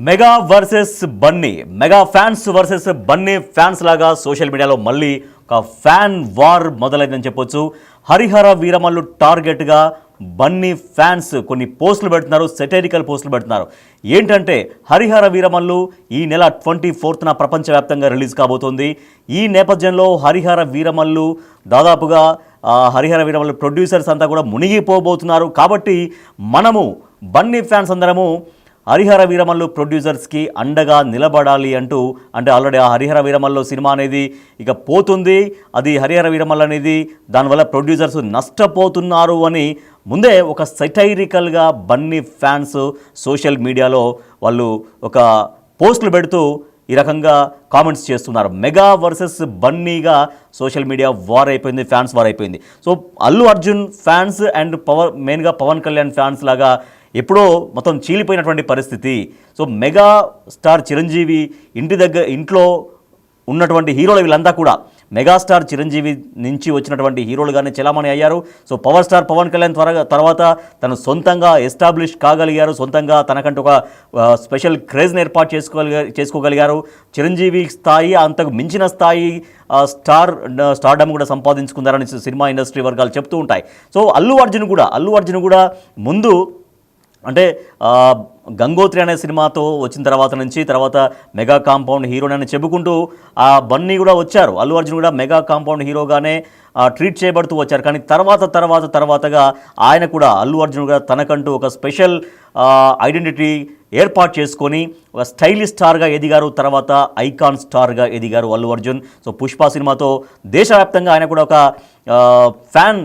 Mega versus Bunny, mega fans versus Bunny fans లాగా social మీడియాలో మళ్ళీ ఒక ఫ్యాన్ వార్ మొదలైందని చెప్పొచ్చు. హరిహర వీరమల్లు టార్గెట్గా బన్నీ ఫ్యాన్స్ కొన్ని పోస్టులు పెడుతున్నారు, సెటైరికల్ పోస్టులు పెడుతున్నారు. ఏంటంటే హరిహర వీరమల్లు ఈ నెల 24న ప్రపంచవ్యాప్తంగా రిలీజ్ కాబోతోంది. ఈ నేపథ్యంలో హరిహర వీరమల్లు దాదాపుగా హరిహర వీరమల్లు ప్రొడ్యూసర్స్ అంతా కూడా మునిగిపోబోతున్నారు. కాబట్టి మనము బన్నీ ఫ్యాన్స్ అందరము హరిహర వీరమల్లు ప్రొడ్యూసర్స్కి అండగా నిలబడాలి అంటూ, అంటే ఆల్రెడీ ఆ హరిహర వీరమల్లు సినిమా అనేది ఇక పోతుంది, అది హరిహర వీరమల్లు అనేది దానివల్ల ప్రొడ్యూసర్స్ నష్టపోతున్నారు అని ముందే ఒక సెటైరికల్గా బన్నీ ఫ్యాన్స్ సోషల్ మీడియాలో వాళ్ళు ఒక పోస్టులు పెడుతూ ఈ రకంగా కామెంట్స్ చేస్తున్నారు. మెగా వర్సెస్ బన్నీగా సోషల్ మీడియా వార్ అయిపోయింది, ఫ్యాన్స్ వార్ అయిపోయింది. So Allu Arjun fans and మెయిన్గా పవన్ కళ్యాణ్ ఫ్యాన్స్ లాగా ఎప్పుడో మొత్తం చీలిపోయినటువంటి పరిస్థితి. సో మెగా స్టార్ చిరంజీవి ఇంట్లో ఉన్నటువంటి హీరోలు వీళ్ళంతా కూడా మెగాస్టార్ చిరంజీవి నుంచి వచ్చినటువంటి హీరోలుగానే చలామణి అయ్యారు. So power star Pawan Kalyan తర్వాత తను సొంతంగా ఎస్టాబ్లిష్ కాగలిగారు, సొంతంగా తనకంటూ ఒక స్పెషల్ క్రేజ్ని ఏర్పాటు చేసుకోగలిగారు. చిరంజీవి స్థాయి అంతకు మించిన స్థాయి స్టార్డమ్ కూడా సంపాదించుకున్నారని సినిమా ఇండస్ట్రీ వర్గాలు చెప్తూ ఉంటాయి. సో అల్లు అర్జున్ కూడా ముందు అంటే గంగోత్రి అనే సినిమాతో వచ్చిన తర్వాత మెగా కాంపౌండ్ హీరోని చెప్పుకుంటూ ఆ బన్నీ కూడా వచ్చారు. అల్లు అర్జున్ కూడా మెగా కాంపౌండ్ హీరోగానే ట్రీట్ చేయబడుతూ వచ్చారు. కానీ తర్వాతగా ఆయన కూడా అల్లు అర్జున్ కూడా తనకంటూ ఒక స్పెషల్ ఐడెంటిటీ ఏర్పాటు చేసుకొని ఒక స్టైలిష్ స్టార్గా ఎదిగారు. తర్వాత ఐకాన్ స్టార్గా ఎదిగారు అల్లు అర్జున్. సో పుష్ప సినిమాతో దేశవ్యాప్తంగా ఆయన కూడా ఒక ఫ్యాన్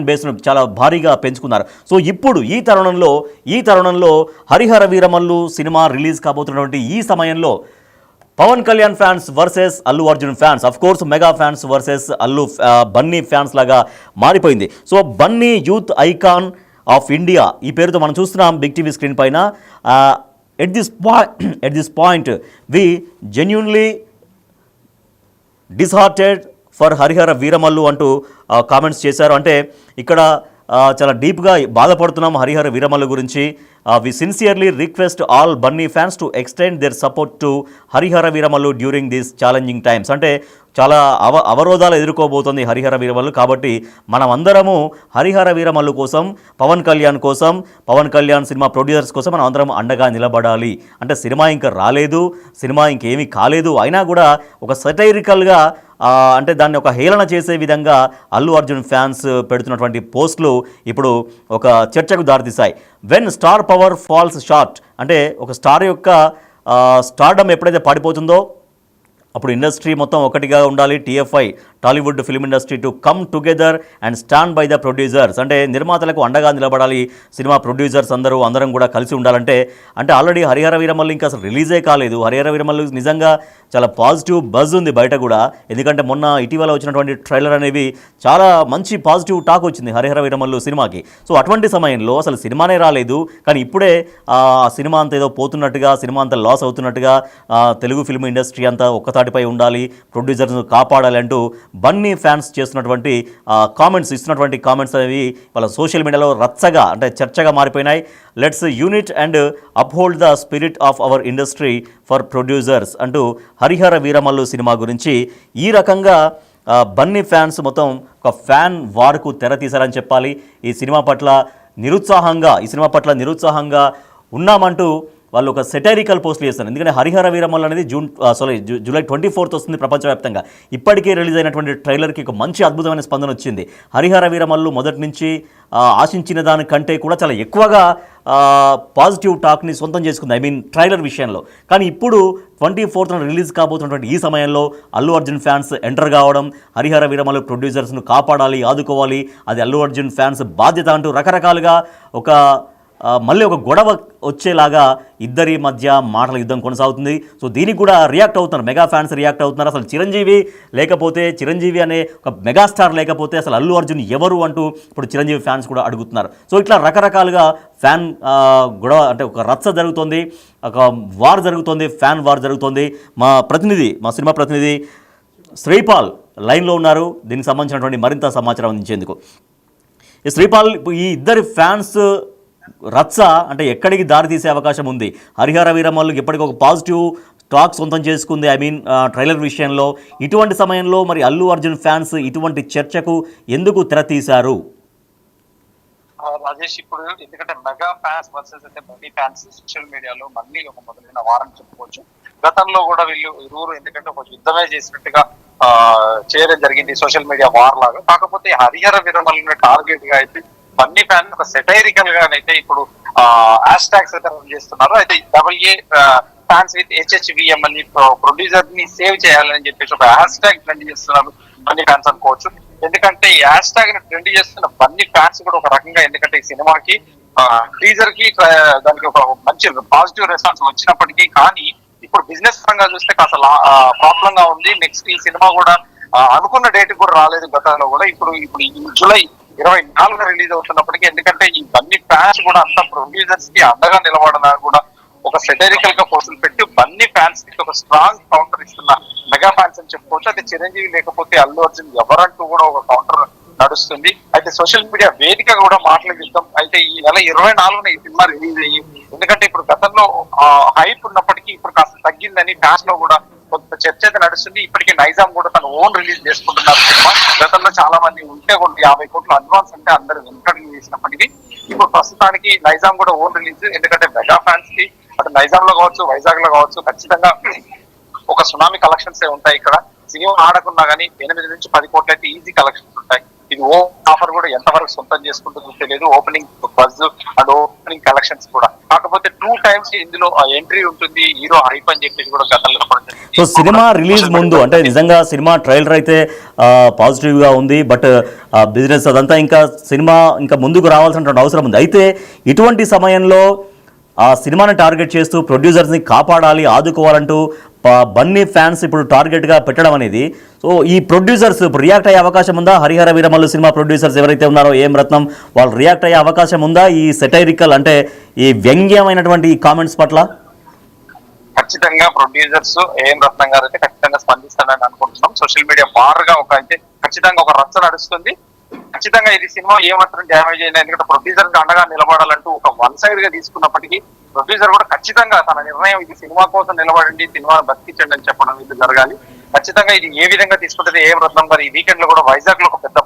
బేస్ను చాలా భారీగా పెంచుకున్నారు. సో ఇప్పుడు ఈ తరుణంలో హరిహర వీరమల్లు సినిమా రిలీజ్ కాబోతున్నటువంటి ఈ సమయంలో Pawan Kalyan fans versus Allu Arjun fans, of course mega fans versus Bunny fans లాగా మారిపోయింది. So Bunny youth icon of India ఈ పేరుతో మనం చూస్తున్నాం బిగ్ టీవీ స్క్రీన్ పైన. At this point we genuinely disheartened for Harihara Veeramallu అంటూ కామెంట్స్ చేశారు. అంటే ఇక్కడ చాలా డీప్గా బాధపడుతున్నాం హరిహర వీరమల్లు గురించి. We sincerely request all Bunny fans to extend their support to Harihara Veeramallu during these challenging times. అంటే చాలా అవరోధాలు ఎదుర్కోబోతోంది హరిహర వీరమల్లు. కాబట్టి మనం అందరము హరిహర వీరమల్లు కోసం, పవన్ కళ్యాణ్ సినిమా ప్రొడ్యూసర్స్ కోసం మనం అందరం అండగా నిలబడాలి. అంటే సినిమా ఇంకా రాలేదు, సినిమా ఇంకేమీ కాలేదు, అయినా కూడా ఒక సెటైరికల్గా అంటే దాన్ని ఒక హేళన చేసే విధంగా అల్లు అర్జున్ ఫ్యాన్స్ పెడుతున్నటువంటి పోస్టులు ఇప్పుడు ఒక చర్చకు దారితీశాయి. When star power falls short, అంటే ఒక స్టార్ యొక్క స్టార్డమ్ ఎప్పుడైతే పడిపోతుందో అప్పుడు ఇండస్ట్రీ మొత్తం ఒకటిగా ఉండాలి. TFI Tollywood film industry to come together and stand by the producers. అంటే నిర్మాతలకు అండగా నిలబడాలి సినిమా ప్రొడ్యూసర్స్ అందరం కూడా కలిసి ఉండాలంటే. అంటే ఆల్రెడీ హరిహర వీరమల్లు ఇంకా అసలు రిలీజే కాలేదు. హరిహర వీరమల్లు నిజంగా చాలా పాజిటివ్ బజ్ ఉంది బయట కూడా. ఎందుకంటే మొన్న ఇటీవల వచ్చినటువంటి ట్రైలర్ అనేవి చాలా మంచి పాజిటివ్ టాక్ వచ్చింది హరిహర వీరమల్లు సినిమాకి. సో అటువంటి సమయంలో అసలు సినిమానే రాలేదు, కానీ ఇప్పుడే సినిమా అంతా ఏదో పోతున్నట్టుగా, సినిమా అంతా లాస్ అవుతున్నట్టుగా, తెలుగు ఫిల్మ్ ఇండస్ట్రీ అంతా ఒక్కతాటిపై ఉండాలి, ప్రొడ్యూసర్స్ కాపాడాలి అంటూ బన్నీ ఫ్యాన్స్ చేస్తున్నటువంటి ఇస్తున్నటువంటి కామెంట్స్ అనేవి వాళ్ళ సోషల్ మీడియాలో రచ్చగా, అంటే చర్చగా మారిపోయినాయి. Let's unit and uphold the spirit of our industry for producers అంటూ హరిహర వీరమల్లు సినిమా గురించి ఈ రకంగా బన్నీ ఫ్యాన్స్ మొత్తం ఒక ఫ్యాన్ వార్కు తెర తీశారని చెప్పాలి. ఈ సినిమా పట్ల నిరుత్సాహంగా ఉన్నామంటూ వాళ్ళు ఒక సెటైరికల్ పోస్టులు చేస్తారు. ఎందుకంటే హరిహర వీరమల్లు అనేది జూలై 24th వస్తుంది ప్రపంచవ్యాప్తంగా. ఇప్పటికే రిలీజ్ అయినటువంటి ట్రైలర్కి ఒక మంచి అద్భుతమైన స్పందన వచ్చింది. హరిహర వీరమల్లు మొదటి నుంచి ఆశించిన దానికంటే కూడా చాలా ఎక్కువగా పాజిటివ్ టాక్ని సొంతం చేసుకుంది, ట్రైలర్ విషయంలో. కానీ ఇప్పుడు 24th రిలీజ్ కాబోతున్నటువంటి ఈ సమయంలో అల్లు అర్జున్ ఫ్యాన్స్ ఎంటర్ కావడం, హరిహర వీరమల్లు ప్రొడ్యూసర్స్ను కాపాడాలి, ఆదుకోవాలి, అది అల్లు అర్జున్ ఫ్యాన్స్ బాధ్యత అంటూ రకరకాలుగా మళ్ళీ ఒక గొడవ వచ్చేలాగా ఇద్దరి మధ్య మాటల యుద్ధం కొనసాగుతుంది. సో దీనికి కూడా రియాక్ట్ అవుతున్నారు, మెగా ఫ్యాన్స్ రియాక్ట్ అవుతున్నారు. అసలు చిరంజీవి అనే ఒక మెగాస్టార్ లేకపోతే అసలు అల్లు అర్జున్ ఎవరు అంటూ ఇప్పుడు చిరంజీవి ఫ్యాన్స్ కూడా అడుగుతున్నారు. సో ఇట్లా రకరకాలుగా ఫ్యాన్ గొడవ, అంటే ఒక రచ్చ జరుగుతుంది, ఒక వార్ జరుగుతుంది, ఫ్యాన్ వార్ జరుగుతుంది. మా సినిమా ప్రతినిధి శ్రీపాల్ లైన్లో ఉన్నారు దీనికి సంబంధించినటువంటి మరింత సమాచారం అందించేందుకు. శ్రీపాల్, ఈ ఇద్దరి ఫ్యాన్స్ రచ్చ అంటే ఎక్కడికి దారి తీసే అవకాశం ఉంది? హరిహర వీరమల్లు ఎప్పటికీ ఒక పాజిటివ్ టాక్ సొంతం చేసుకుంది, ఐ మీన్ ట్రైలర్ విషయంలో. ఇటువంటి సమయంలో మరి అల్లు అర్జున్ ఫ్యాన్స్ ఇటువంటి చర్చకు ఎందుకు తెర తీశారు? రాజేష్, ఇప్పుడు ఎందుకంటే మెగా ఫ్యాన్స్ వర్సెస్ అయితే బన్నీ ఫ్యాన్స్ సోషల్ మీడియాలో మళ్ళీ ఒక మొదలైన వారం చెప్పుకోవచ్చు. గతంలో కూడా వీళ్ళు ఇరువురు ఎందుకంటే ఒక యుద్ధమే చేసినట్టుగా చేయడం జరిగింది సోషల్ మీడియా వార్ లాగా. కాకపోతే హరిహర వీరమల్లుని టార్గెట్ గా అయితే బన్నీ ఫ్యాన్స్ ఒక సెటైరికల్ గానైతే ఇప్పుడు హ్యాష్ ట్యాగ్స్ అయితే రన్ చేస్తున్నారు. అయితే డబ్ల్యూఏ ఫ్యాన్స్ విత్ హెచ్హెచ్విఎం అని ప్రొడ్యూసర్ ని సేవ్ చేయాలని చెప్పేసి ఒక హ్యాష్ ట్యాగ్ ట్రెండ్ చేస్తున్నారు బన్నీ ఫ్యాన్స్ అనుకోవచ్చు. ఎందుకంటే ఈ హ్యాష్ ట్యాగ్ ని ట్రెండ్ చేస్తున్న బన్నీ ఫ్యాన్స్ కూడా ఒక రకంగా, ఎందుకంటే ఈ సినిమాకి టీజర్ కి దానికి ఒక మంచి పాజిటివ్ రెస్పాన్స్ వచ్చినప్పటికీ కానీ ఇప్పుడు బిజినెస్ పరంగా చూస్తే కాస్త ప్రాబ్లం గా ఉంది. నెక్స్ట్ ఈ సినిమా కూడా అనుకున్న డేట్ కూడా రాలేదు గతంలో కూడా. ఇప్పుడు ఈ జూలై 24 రిలీజ్ అవుతున్నప్పటికీ, ఎందుకంటే ఈ బన్నీ ఫ్యాన్స్ కూడా అంత ప్రొడ్యూసర్స్ కి అండగా నిలబడడానికి కూడా ఒక సెటరికల్ గా పోస్టులు పెట్టి బన్నీ ఫ్యాన్స్ కి ఒక స్ట్రాంగ్ కౌంటర్ ఇస్తున్న మెగా ఫ్యాన్స్ అని చెప్పుకోవచ్చు. అయితే చిరంజీవి లేకపోతే అల్లు అర్జున్ ఎవరంటూ కూడా ఒక కౌంటర్ నడుస్తుంది. అయితే సోషల్ మీడియా వేదిక కూడా మాట్లాడిస్తాం. అయితే ఈ నెల 24న ఈ సినిమా రిలీజ్ అయ్యి, ఎందుకంటే ఇప్పుడు గతంలో హైప్ ఉన్నప్పటికీ ఇప్పుడు కాస్త తగ్గిందని ఫ్యాన్స్ లో కూడా కొంత చర్చ అయితే నడుస్తుంది. ఇప్పటికీ నైజాం కూడా తన ఓన్ రిలీజ్ చేసుకుంటున్నారు సినిమా. గతంలో చాలా మంది ఉంటే కూడా 50 కోట్ల అడ్వాన్స్ అంటే అందరు వెంకటలు చేసినప్పటికీ ఇప్పుడు ప్రస్తుతానికి నైజాం కూడా ఓన్ రిలీజ్. ఎందుకంటే మెగా ఫ్యాన్స్ కి అటు నైజాం లో కావచ్చు, వైజాగ్ లో కావచ్చు, ఖచ్చితంగా ఒక సునామీ కలెక్షన్స్ ఉంటాయి. ఇక్కడ సినిమా ఆడకున్నా కానీ 8 నుంచి 10 కోట్లు అయితే ఈజీ కలెక్షన్స్ ఉంటాయి. ఇది ఆఫర్ కూడా ఎంతవరకు సొంతం చేసుకుంటుందో తెలియదు, opening buzz and opening collections కూడా. కాకపోతే 2 times ఇందులో ఎంట్రీ ఉంటుంది, హీరో హైప్ అని చెప్పేసి కూడా గతంలో. సో సినిమా రిలీజ్ ముందు అంటే నిజంగా సినిమా ట్రైలర్ అయితే పాజిటివ్ గా ఉంది, బట్ బిజినెస్ అదంతా ఇంకా సినిమా ఇంకా ముందుకు రావాల్సినటువంటి అవసరం ఉంది. అయితే ఇటువంటి సమయంలో ఆ సినిమాని టార్గెట్ చేస్తూ ప్రొడ్యూసర్స్ని కాపాడాలి, ఆదుకోవాలంటూ బన్నీ ఫ్యాన్స్ ఇప్పుడు టార్గెట్గా పెట్టడం అనేది, సో ఈ ప్రొడ్యూసర్స్ ఇప్పుడు రియాక్ట్ అయ్యే అవకాశం ఉందా? హరిహర వీరమల్లు సినిమా ప్రొడ్యూసర్స్ ఎవరైతే ఉన్నారో ఏం రత్నం, వాళ్ళు రియాక్ట్ అయ్యే అవకాశం ఉందా ఈ సెటైరికల్ అంటే ఈ వ్యంగ్యమైనటువంటి ఈ కామెంట్స్ పట్ల? ఖచ్చితంగా ప్రొడ్యూసర్స్ ఏం రత్నం గారు అయితే ఖచ్చితంగా స్పందిస్తారని అనుకుంటున్నాం. సోషల్ మీడియా బారుగా అయితే ఖచ్చితంగా ఒక రచ్చ నడుస్తుంది. ఖచ్చితంగా ఇది సినిమా ఏమాత్రం డ్యామేజ్ అయినా, ఎందుకంటే ప్రొడ్యూసర్ కి అండగా నిలబడాలంటూ ఒక వన్ సైడ్ గా తీసుకున్నప్పటికీ ప్రొడ్యూసర్ కూడా ఖచ్చితంగా తన నిర్ణయం ఇది సినిమా కోసం నిలబడండి, సినిమాను బతికించండి అని చెప్పడం ఇది జరగాలి. ఖచ్చితంగా ఇది ఏ విధంగా తీసుకుంటే ఏం రత్నం గారు ఈ వీకెండ్ లో కూడా వైజాగ్ లో ఒక పెద్ద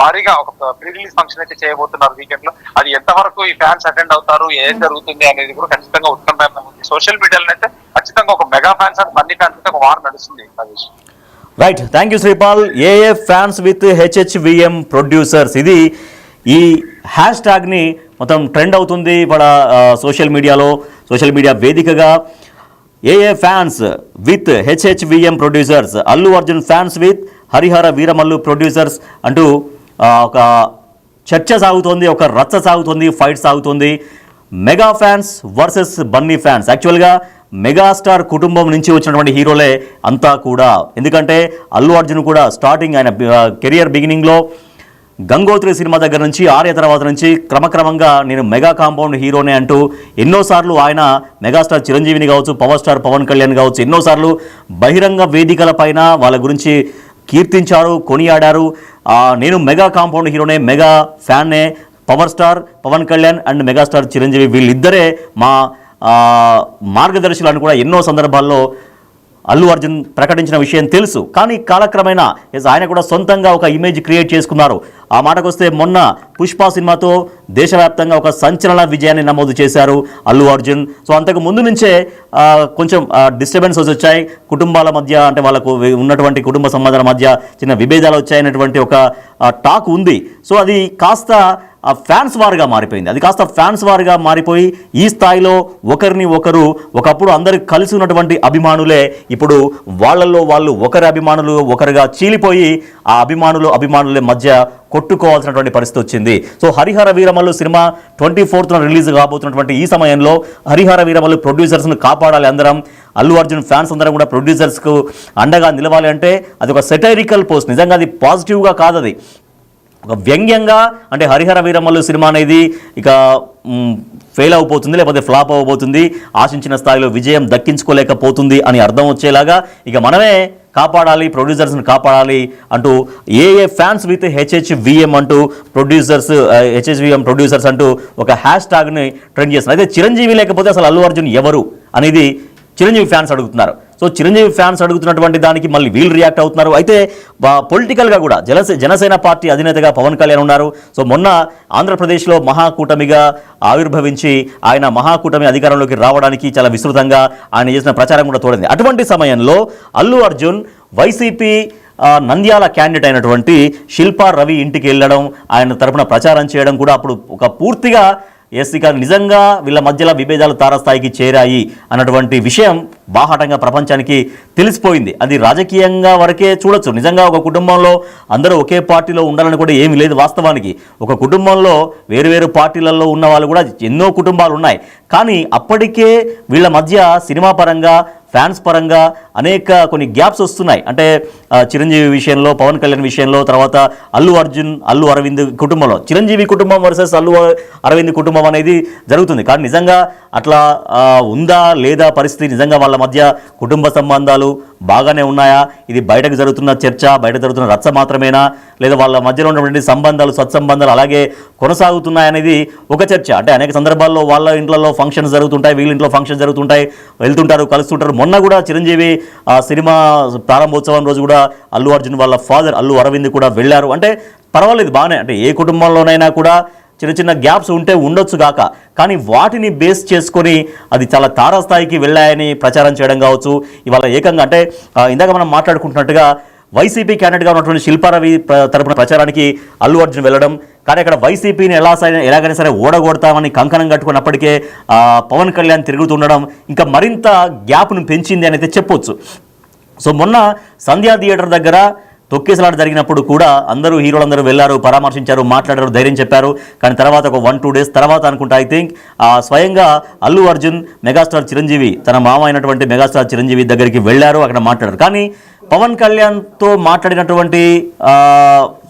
భారీగా ఒక ప్రీ రిలీజ్ ఫంక్షన్ అయితే చేయబోతున్నారు వీకెండ్ లో. అది ఎంతవరకు ఈ ఫ్యాన్స్ అటెండ్ అవుతారు, ఏం జరుగుతుంది అనేది కూడా ఖచ్చితంగా ఉత్కంఠ ఉంది. సోషల్ మీడియాలో అయితే ఖచ్చితంగా ఒక mega fans and Bunny fans అయితే ఒక వార్ నడుస్తుంది. Right, thank you Sripal. ఏఏ ఫ్యాన్స్ విత్ హెచ్హెచ్విఎం ప్రొడ్యూసర్స్, ఇది ఈ హ్యాష్ ట్యాగ్ని మొత్తం ట్రెండ్ అవుతుంది ఇవాళ సోషల్ మీడియా వేదికగా. AA fans with HHVM producers, Allu Arjun fans with Harihara Veeramallu producers అంటూ ఒక చర్చ సాగుతోంది, ఒక రచ్చ సాగుతోంది, ఫైట్ సాగుతోంది. Mega fans versus Bunny fans. యాక్చువల్గా మెగాస్టార్ కుటుంబం నుంచి వచ్చినటువంటి హీరోలే అంతా కూడా, ఎందుకంటే అల్లు అర్జున్ కూడా స్టార్టింగ్ ఆయన కెరియర్ బిగినింగ్లో గంగోత్రి సినిమా దగ్గర నుంచి ఆర్య తర్వాత నుంచి క్రమక్రమంగా నేను మెగా కాంపౌండ్ హీరోనే అంటూ ఎన్నోసార్లు ఆయన మెగాస్టార్ చిరంజీవిని కావచ్చు, పవర్ స్టార్ పవన్ కళ్యాణ్ కావచ్చు, ఎన్నోసార్లు బహిరంగ వేదికల పైన వాళ్ళ గురించి కీర్తించారు, కొనియాడారు. నేను మెగా కాంపౌండ్ హీరోనే, మెగా ఫ్యాన్నే, power star Pawan Kalyan and megastar Chiranjeevi వీళ్ళిద్దరే మా మార్గదర్శులను కూడా ఎన్నో సందర్భాల్లో అల్లు అర్జున్ ప్రకటించిన విషయం తెలుసు. కానీ కాలక్రమేణా ఆయన కూడా సొంతంగా ఒక ఇమేజ్ క్రియేట్ చేసుకున్నారు. ఆ మాటకు వస్తే మొన్న పుష్ప సినిమాతో దేశవ్యాప్తంగా ఒక సంచలన విజయాన్ని నమోదు చేశారు అల్లు అర్జున్. సో అంతకు ముందు నుంచే కొంచెం డిస్టర్బెన్సెస్ వచ్చాయి కుటుంబాల మధ్య, అంటే వాళ్ళకు ఉన్నటువంటి కుటుంబ సంబంధాల మధ్య చిన్న విభేదాలు వచ్చాయనేటువంటి ఒక టాక్ ఉంది. సో అది కాస్త ఫ్యాన్స్ వార్గా మారిపోయి ఈ స్థాయిలో ఒకరిని ఒకరు, ఒకప్పుడు అందరు కలిసి ఉన్నటువంటి అభిమానులే ఇప్పుడు వాళ్ళల్లో వాళ్ళు ఒకరి అభిమానులు ఒకరుగా చీలిపోయి ఆ అభిమానుల మధ్య కొట్టుకోవాల్సినటువంటి పరిస్థితి వచ్చింది. సో హరిహర వీరమల్లు సినిమా 24న రిలీజ్ కాబోతున్నటువంటి ఈ సమయంలో హరిహర వీరమల్లు ప్రొడ్యూసర్స్ను కాపాడాలి అందరం, అల్లు అర్జున్ ఫ్యాన్స్ అందరం కూడా ప్రొడ్యూసర్స్కు అండగా నిలవాలి అంటే అది ఒక సెటైరికల్ పోస్ట్. నిజంగా అది పాజిటివ్గా కాదు, ఒక వ్యంగ్యంగా అంటే హరిహర వీరమల్లు సినిమా అనేది ఇక ఫెయిల్ అవబోతుంది, లేకపోతే ఫ్లాప్ అవ్వబోతుంది, ఆశించిన స్థాయిలో విజయం దక్కించుకోలేకపోతుంది అని అర్థం వచ్చేలాగా ఇక మనమే కాపాడాలి, ప్రొడ్యూసర్స్ని కాపాడాలి అంటూ ఏ ఫ్యాన్స్ విత్ హెచ్హెచ్విఎం అంటూ హెచ్హెచ్విఎం ప్రొడ్యూసర్స్ అంటూ ఒక హ్యాష్ ట్యాగ్ని ట్రెండ్ చేస్తున్నారు. అయితే చిరంజీవి లేకపోతే అసలు అల్లు అర్జున్ ఎవరు అనేది చిరంజీవి ఫ్యాన్స్ అడుగుతున్నారు. సో చిరంజీవి ఫ్యాన్స్ అడుగుతున్నటువంటి దానికి మళ్ళీ వీళ్ళు రియాక్ట్ అవుతున్నారు. అయితే పొలిటికల్గా కూడా జనసేన పార్టీ అధినేతగా పవన్ కళ్యాణ్ ఉన్నారు. సో మొన్న ఆంధ్రప్రదేశ్లో మహాకూటమిగా ఆవిర్భవించి ఆయన మహాకూటమి అధికారంలోకి రావడానికి చాలా విస్తృతంగా ఆయన చేసిన ప్రచారం కూడా తోడింది. అటువంటి సమయంలో అల్లు అర్జున్ వైసీపీ నంద్యాల క్యాండిడేట్ అయినటువంటి శిల్పా రవి ఇంటికి వెళ్ళడం, ఆయన తరపున ప్రచారం చేయడం కూడా అప్పుడు ఒక పూర్తిగా ఇక నిజంగా వీళ్ళ మధ్యలో విభేదాలు తారస్థాయికి చేరాయి అన్నటువంటి విషయం బాహాటంగా ప్రపంచానికి తెలిసిపోయింది. అది రాజకీయంగా వరకే చూడొచ్చు. నిజంగా ఒక కుటుంబంలో అందరూ ఒకే పార్టీలో ఉండాలని కూడా ఏమీ లేదు. వాస్తవానికి ఒక కుటుంబంలో వేరు పార్టీలలో ఉన్న వాళ్ళు కూడా ఎన్నో కుటుంబాలు ఉన్నాయి. కానీ అప్పటికే వీళ్ళ మధ్య సినిమా పరంగా ఫ్యాన్స్ పరంగా అనేక కొన్ని గ్యాప్స్ వస్తున్నాయి. అంటే చిరంజీవి విషయంలో, పవన్ కళ్యాణ్ విషయంలో, తర్వాత అల్లు అర్జున్ అల్లు అరవింద్ కుటుంబంలో చిరంజీవి కుటుంబం వర్సెస్ అల్లు అరవింద్ కుటుంబం అనేది జరుగుతుంది. కానీ నిజంగా అట్లా ఉందా లేదా పరిస్థితి, నిజంగా వాళ్ళ మధ్య కుటుంబ సంబంధాలు బాగానే ఉన్నాయా, ఇది బయటకు జరుగుతున్న చర్చ, బయట జరుగుతున్న రచ్చ మాత్రమేనా, లేదా వాళ్ళ మధ్యలో ఉన్నటువంటి సంబంధాలు సత్సంబంధాలు అలాగే కొనసాగుతున్నాయనేది ఒక చర్చ. అంటే అనేక సందర్భాల్లో వాళ్ళ ఇంట్లో ఫంక్షన్స్ జరుగుతుంటాయి, వీళ్ళ ఇంట్లో ఫంక్షన్స్ జరుగుతుంటాయి, వెళ్తుంటారు, కలుస్తుంటారు. మొన్న కూడా చిరంజీవి సినిమా ప్రారంభోత్సవం రోజు కూడా అల్లు అర్జున్ వాళ్ళ ఫాదర్ అల్లు అరవింద్ కూడా వెళ్ళారు. అంటే పర్వాలేదు, బాగానే. అంటే ఏ కుటుంబంలోనైనా కూడా చిన్న గ్యాప్స్ ఉంటే ఉండొచ్చు గాక, కానీ వాటిని బేస్ చేసుకొని అది చాలా తారాస్థాయికి వెళ్ళాయని ప్రచారం చేయడం కావచ్చు. ఇవాళ ఏకంగా అంటే ఇందాక మనం మాట్లాడుకుంటున్నట్టుగా వైసీపీ క్యాండిడేట్గా ఉన్నటువంటి శిల్పారవి తరపున ప్రచారానికి అల్లు అర్జున్ వెళ్ళడం, కానీ అక్కడ వైసీపీని ఎలాగైనా సరే ఓడగొడతామని కంకణం కట్టుకున్నప్పటికే పవన్ కళ్యాణ్ తిరుగుతుండడం ఇంకా మరింత గ్యాప్ను పెంచింది అని అయితే చెప్పొచ్చు. సో మొన్న సంధ్యా థియేటర్ దగ్గర తొక్కేసలాట జరిగినప్పుడు కూడా అందరూ హీరోలందరూ వెళ్ళారు, పరామర్శించారు, మాట్లాడారు, ధైర్యం చెప్పారు. కానీ తర్వాత ఒక 1-2 డేస్ తర్వాత అనుకుంటా ఐ థింక్ స్వయంగా అల్లు అర్జున్ మెగాస్టార్ చిరంజీవి తన మామ అయినటువంటి మెగాస్టార్ చిరంజీవి దగ్గరికి వెళ్ళారు, అక్కడ మాట్లాడారు. కానీ పవన్ కళ్యాణ్తో మాట్లాడినటువంటి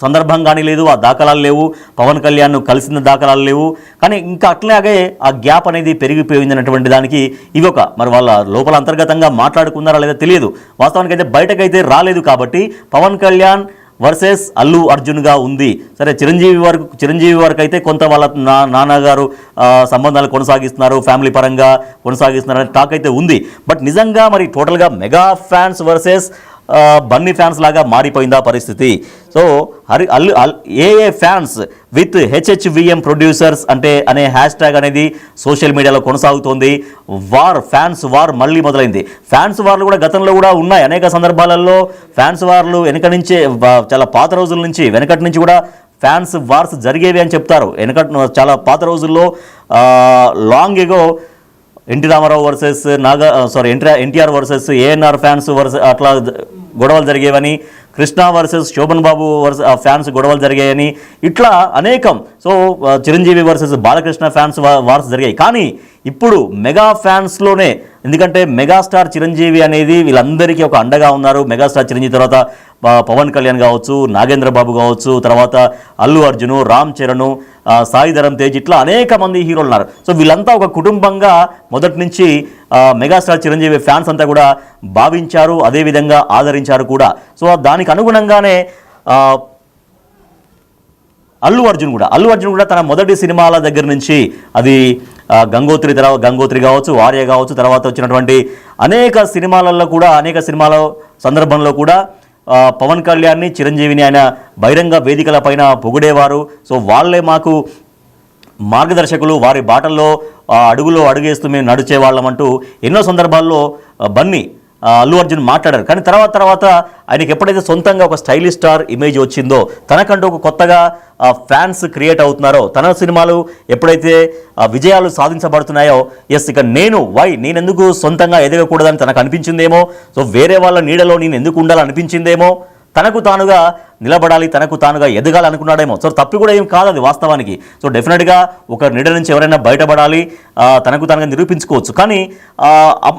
సందర్భం కానీ లేదు, ఆ దాఖలాలు లేవు, పవన్ కళ్యాణ్ను కలిసిన దాఖలాలు లేవు. కానీ ఇంకా అట్లాగే ఆ గ్యాప్ అనేది పెరిగిపోయింది అన్నటువంటి దానికి ఇవి ఒక మరి వాళ్ళ లోపల అంతర్గతంగా మాట్లాడుకున్నారా లేదా తెలియదు. వాస్తవానికి అయితే బయటకైతే రాలేదు. కాబట్టి పవన్ కళ్యాణ్ వర్సెస్ అల్లు అర్జున్గా ఉంది. సరే, చిరంజీవి వరకు అయితే కొంత వాళ్ళ నాన్నగారు సంబంధాలు కొనసాగిస్తున్నారు, ఫ్యామిలీ పరంగా కొనసాగిస్తున్నారు అనే టాక్ అయితే ఉంది. బట్ నిజంగా మరి టోటల్గా mega fans versus Bunny fans లాగా మారిపోయిందా పరిస్థితి? So A fans with HHVM producers అనే హ్యాష్ ట్యాగ్ అనేది సోషల్ మీడియాలో కొనసాగుతోంది. ఫ్యాన్స్ వార్ మళ్ళీ మొదలైంది. ఫ్యాన్స్ వార్లు కూడా గతంలో కూడా ఉన్నాయి. అనేక సందర్భాలలో ఫ్యాన్స్ వార్లు చాలా పాత రోజుల నుంచి వెనకటి నుంచి కూడా ఫ్యాన్స్ వార్స్ జరిగేవి అని చెప్తారు. చాలా పాత రోజుల్లో long ago NT Rama Rao versus NTR versus ANR fans అట్లా గొడవలు జరిగేవని, కృష్ణ వర్సెస్ శోభన్ బాబు ఫ్యాన్స్ గొడవలు జరిగాయని, ఇట్లా అనేకం. So Chiranjeevi versus Balakrishna fans wars జరిగాయి. కానీ ఇప్పుడు మెగా ఫ్యాన్స్లోనే, ఎందుకంటే మెగాస్టార్ చిరంజీవి అనేది వీళ్ళందరికీ ఒక అండగా ఉన్నారు. మెగాస్టార్ చిరంజీవి తర్వాత పవన్ కళ్యాణ్ కావచ్చు, నాగేంద్ర బాబు కావచ్చు, తర్వాత అల్లు అర్జును, రామ్ చరణ్, సాయి ధరమ్ తేజ్, ఇట్లా అనేక మంది హీరోలు ఉన్నారు. సో వీళ్ళంతా ఒక కుటుంబంగా మొదటి నుంచి మెగాస్టార్ చిరంజీవి ఫ్యాన్స్ అంతా కూడా భావించారు, అదేవిధంగా ఆదరించారు కూడా. సో దానికి అనుగుణంగానే అల్లు అర్జున్ కూడా తన మొదటి సినిమాల దగ్గర నుంచి అది గంగోత్రి కావచ్చు, ఆర్య కావచ్చు, తర్వాత వచ్చినటువంటి అనేక సినిమాల సందర్భంలో కూడా పవన్ కళ్యాణ్ని, చిరంజీవిని ఆయన బహిరంగ వేదికల పైన పొగిడేవారు. సో వాళ్ళే మాకు మార్గదర్శకులు, వారి బాటల్లో అడుగేస్తూ మేము నడిచేవాళ్ళమంటూ ఎన్నో సందర్భాల్లో బన్నీ అల్లు అర్జున్ మాట్లాడారు. కానీ తర్వాత ఆయనకి ఎప్పుడైతే సొంతంగా ఒక స్టైలిష్ స్టార్ ఇమేజ్ వచ్చిందో, తనకంటూ ఒక కొత్తగా ఫ్యాన్స్ క్రియేట్ అవుతున్నారో, తన సినిమాలు ఎప్పుడైతే విజయాలు సాధించబడుతున్నాయో, ఇక నేనెందుకు సొంతంగా ఎదగకూడదని తనకు అనిపించిందేమో, సో వేరే వాళ్ళ నీడలో నేను ఎందుకు ఉండాలనిపించిందేమో, తనకు తానుగా నిలబడాలి, తనకు తానుగా ఎదగాలి అనుకున్నాడేమో. సో తప్పు కూడా ఏం కాదు అది వాస్తవానికి. సో డెఫినెట్గా ఒక నీడ నుంచి ఎవరైనా బయటపడాలి, తనకు తానుగా నిరూపించుకోవచ్చు. కానీ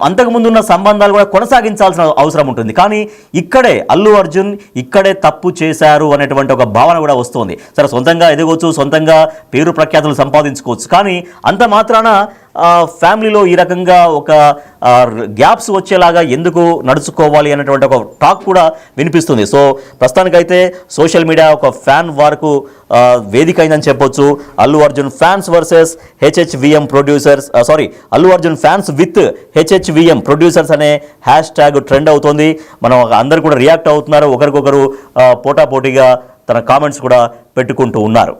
అంతకుముందు ఉన్న సంబంధాలు కూడా కొనసాగించాల్సిన అవసరం ఉంటుంది. కానీ ఇక్కడే అల్లు అర్జున్ ఇక్కడే తప్పు చేశారు అనేటువంటి ఒక భావన కూడా వస్తుంది. సరే, సొంతంగా ఎదగవచ్చు, సొంతంగా పేరు ప్రఖ్యాతులు సంపాదించుకోవచ్చు. కానీ అంత మాత్రాన ఫ్యామిలీలో ఈ రకంగా ఒక గ్యాప్స్ వచ్చేలాగా ఎందుకు నడుచుకోవాలి అనేటువంటి ఒక టాక్ కూడా వినిపిస్తుంది. సో ప్రస్తుతానికైతే సోషల్ మీడియా ఒక ఫ్యాన్ వార్కు వేదిక అయిందని చెప్పొచ్చు. Allu Arjun fans versus HHVM producers, Allu Arjun fans with HHVM producers అనే హ్యాష్ ట్యాగ్ ట్రెండ్ అవుతుంది. మనం అందరు కూడా రియాక్ట్ అవుతున్నారు, ఒకరికొకరు పోటాపోటీగా తన కామెంట్స్ కూడా పెట్టుకుంటూ ఉన్నారు.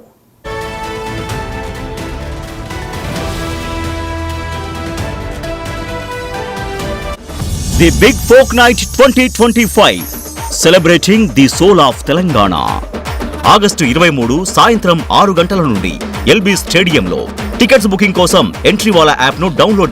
The Big Folk Night 2025 celebrating the soul of Telangana. August 23 సాయంత్రం 6 గంటల నుండి ఎల్బీ స్టేడియంలో. టికెట్స్ బుకింగ్ కోసం ఎంట్రీవాలా యాప్ను డౌన్లోడ్